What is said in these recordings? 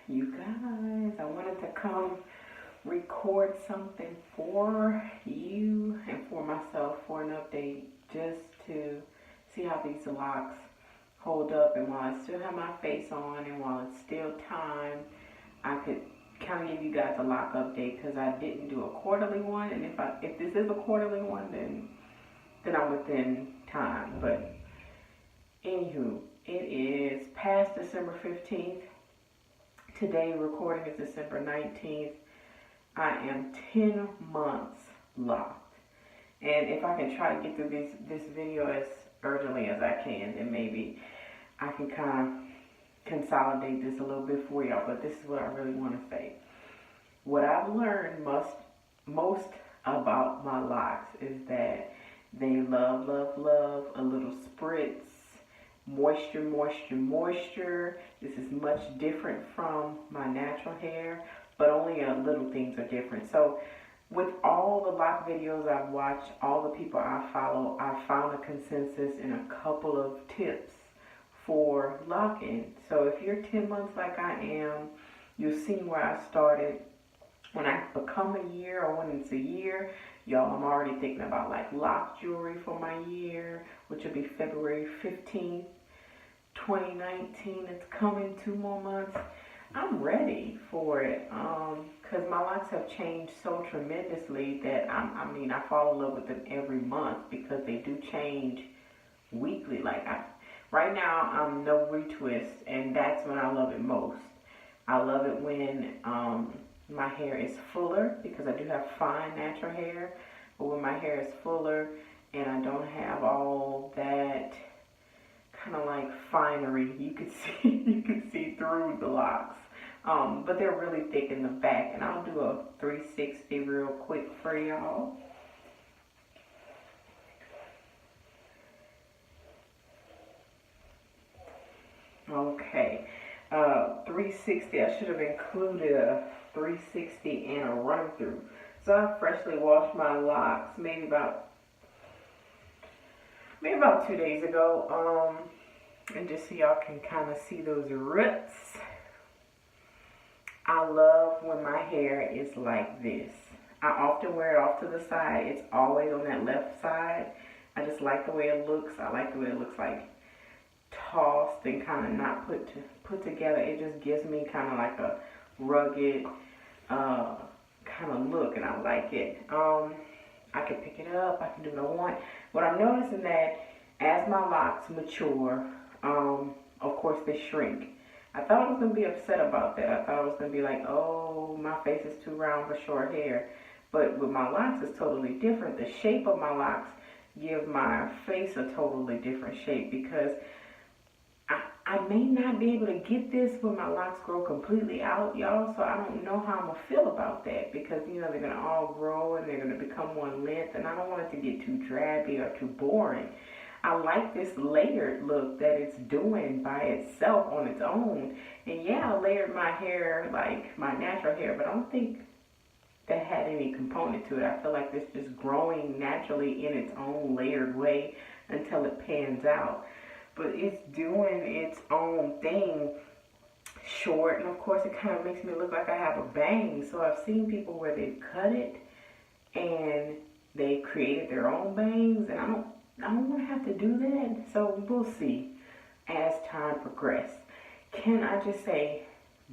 You guys, I wanted to come record something for you and for myself for an update, just to see how these locks hold up. And while I still have my face on and while it's still time, I could kind of give you guys a lock update, because I didn't do a quarterly one. And if this is a quarterly one, then I'm within time. But anywho, it is past December 15th. Today, recording is December 19th. I am 10 months locked. And if I can try to get through this video as urgently as I can, then maybe I can kind of consolidate this a little bit for y'all. But this is what I really want to say. What I've learned most about my locks is that they love a little spritz. Moisture. This is much different from my natural hair, but only little things are different. So with all the lock videos I've watched, all the people I follow, I found a consensus in a couple of tips for locking. So if you're 10 months like I am, you'll see where I started. When I become a year, or when it's a year, y'all, I'm already thinking about like lock jewelry for my year, which will be February 15th, 2019. It's coming, 2 more months. I'm ready for it, because my locks have changed so tremendously that I fall in love with them every month, because they do change weekly. Right now, I'm no retwist, and that's when I love it most. I love it when my hair is fuller, because I do have fine natural hair, but when my hair is fuller and I don't have all that kind of like finery, you can see through the locks, but they're really thick in the back. And I'll do a 360 real quick for y'all. Okay, 360. I should have included a 360 and a run through. So I freshly washed my locks maybe about 2 days ago, and just so y'all can kind of see those roots. I love when my hair is like this. I often wear it off to the side. It's always on that left side. I just like the way it looks. I like the way it looks like tossed and kind of not put together. It just gives me kind of like a rugged kind of look, and I like it. I can pick it up. I can do what I want. What I'm noticing that as my locks mature, of course they shrink. I thought I was going to be upset about that. I thought I was going to be like, oh, my face is too round for short hair. But with my locks, it's totally different. The shape of my locks give my face a totally different shape, because I may not be able to get this when my locks grow completely out, y'all. So I don't know how I'm going to feel about that, because, they're going to all grow and they're going to become one length. And I don't want it to get too drabby or too boring. I like this layered look that it's doing by itself on its own. And yeah, I layered my hair like my natural hair, but I don't think that had any component to it. I feel like it's just growing naturally in its own layered way until it pans out. But it's doing its own thing short, and of course it kind of makes me look like I have a bang. So I've seen people where they've cut it and they created their own bangs, and I don't want to have to do that. So we'll see as time progresses. Can I just say,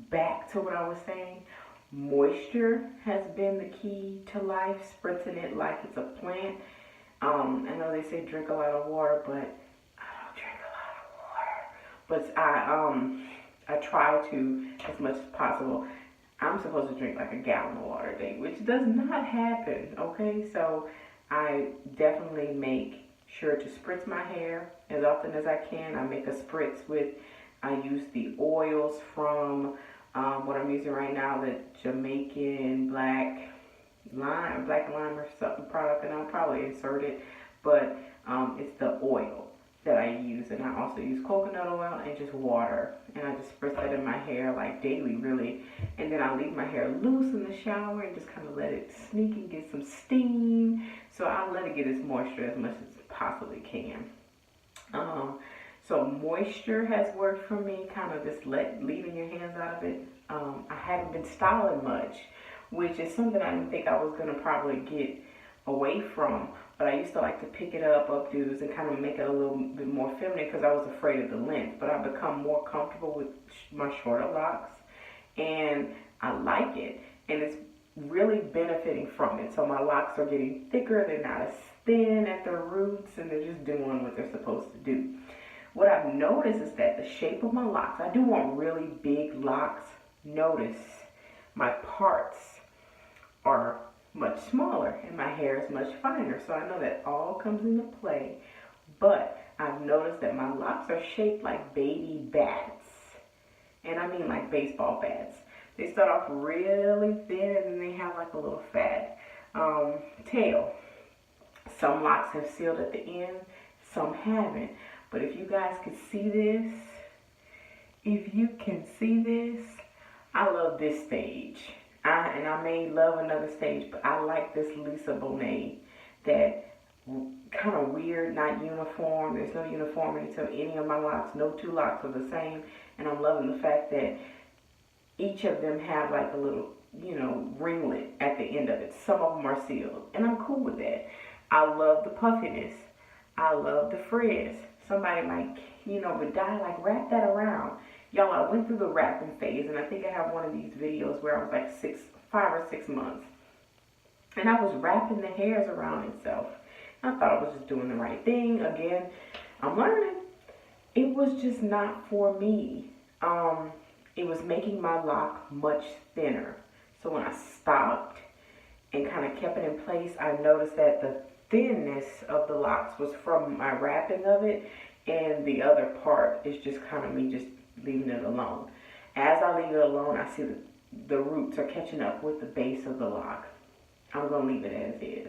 back to what I was saying, moisture has been the key to life, spritzing it like it's a plant. I know they say drink a lot of water, but but I try to, as much as possible. I'm supposed to drink like a gallon of water a day, which does not happen, okay? So I definitely make sure to spritz my hair as often as I can. I make a spritz I use the oils from what I'm using right now, the Jamaican black lime or something product, and I'll probably insert it, but it's the oil that I use. And I also use coconut oil and just water, and I just spritz that in my hair like daily, really. And then I leave my hair loose in the shower and just kind of let it sneak and get some steam. So I let it get its moisture as much as it possibly can. So moisture has worked for me, kind of just leaving your hands out of it. I haven't been styling much, which is something I didn't think I was going to probably get away from. But I used to like to pick it up, updos, and kind of make it a little bit more feminine because I was afraid of the length. But I've become more comfortable with my shorter locks, and I like it. And it's really benefiting from it. So my locks are getting thicker, they're not as thin at the roots, and they're just doing what they're supposed to do. What I've noticed is that the shape of my locks, I do want really big locks. Notice my parts are much smaller and my hair is much finer. So I know that all comes into play. But I've noticed that my locks are shaped like baby bats. And I mean like baseball bats. They start off really thin and then they have like a little fat tail. Some locks have sealed at the end, some haven't. But if you guys could see this, I love this stage. And I may love another stage, but I like this Lisa Bonet. That kind of weird, not uniform. There's no uniformity to any of my locks. No two locks are the same. And I'm loving the fact that each of them have like a little, ringlet at the end of it. Some of them are sealed. And I'm cool with that. I love the puffiness. I love the frizz. Somebody might, would die, like wrap that around. Y'all, I went through the wrapping phase, and I think I have one of these videos where I was like 5 or 6 months. And I was wrapping the hairs around itself. I thought I was just doing the right thing. Again, I'm learning. It was just not for me. It was making my lock much thinner. So when I stopped and kind of kept it in place, I noticed that the thinness of the locks was from my wrapping of it, and the other part is just kind of me just leaving it alone. As I leave it alone, I see the roots are catching up with the base of the lock. I'm going to leave it as is.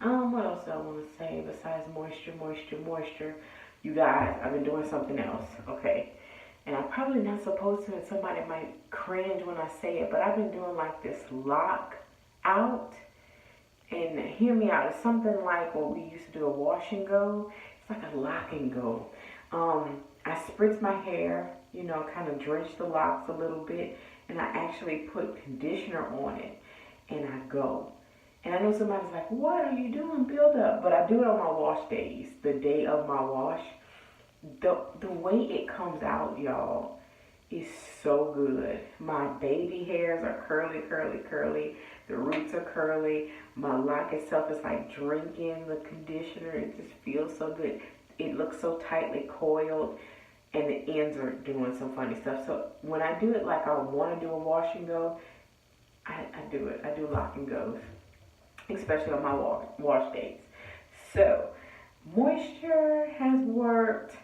What else do I want to say besides moisture? You guys, I've been doing something else, okay? And I'm probably not supposed to, and somebody might cringe when I say it, but I've been doing like this lock out. And hear me out, it's something like what we used to do, a wash and go. It's like a lock and go. I spritz my hair, kind of drench the locks a little bit, and I actually put conditioner on it, and I go. And I know somebody's like, what are you doing, build up? But I do it on my wash days, the day of my wash. The way it comes out, y'all, is so good. My baby hairs are curly. The roots are curly. My lock itself is like drinking the conditioner. It just feels so good. It looks so tightly coiled, and the ends are doing some funny stuff. So when I do it like I want to do a wash and go, I do it. I do lock and goes, especially on my wash days. So moisture has worked.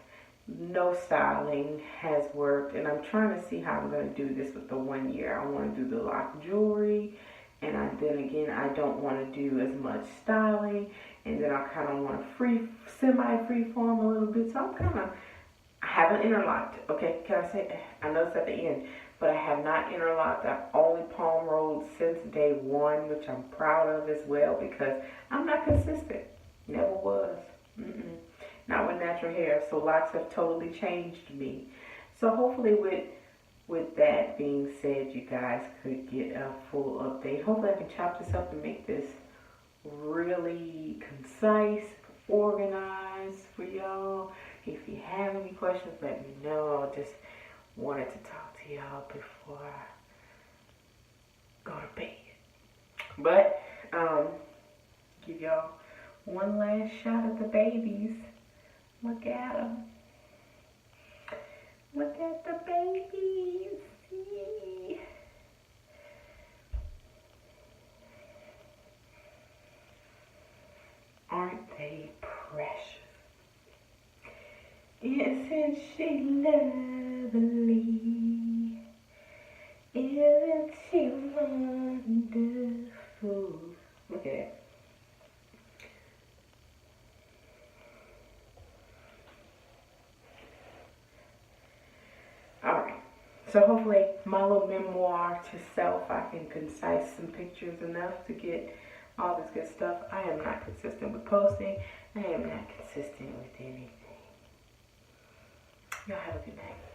No styling has worked, and I'm trying to see how I'm going to do this with the 1 year. I want to do the lock jewelry, and then again, I don't want to do as much styling, and then I kind of want to semi-free form a little bit. So I haven't interlocked. Okay, can I say, I know it's at the end, but I have not interlocked. I've only palm rolled since day one, which I'm proud of as well, because I'm not consistent. Never was. Not with natural hair, so locks have totally changed me. So hopefully with that being said, you guys could get a full update. Hopefully I can chop this up and make this really concise, organized for y'all. If you have any questions, let me know. I just wanted to talk to y'all before I go to bed. But give y'all one last shot at the babies. Look at them. Look at the babies. See? Aren't they precious? Isn't she lovely? Isn't she wonderful? Look at that. So hopefully my little memoir to self, I can concise some pictures enough to get all this good stuff. I am not consistent with posting. I am not consistent with anything. Y'all have a good night.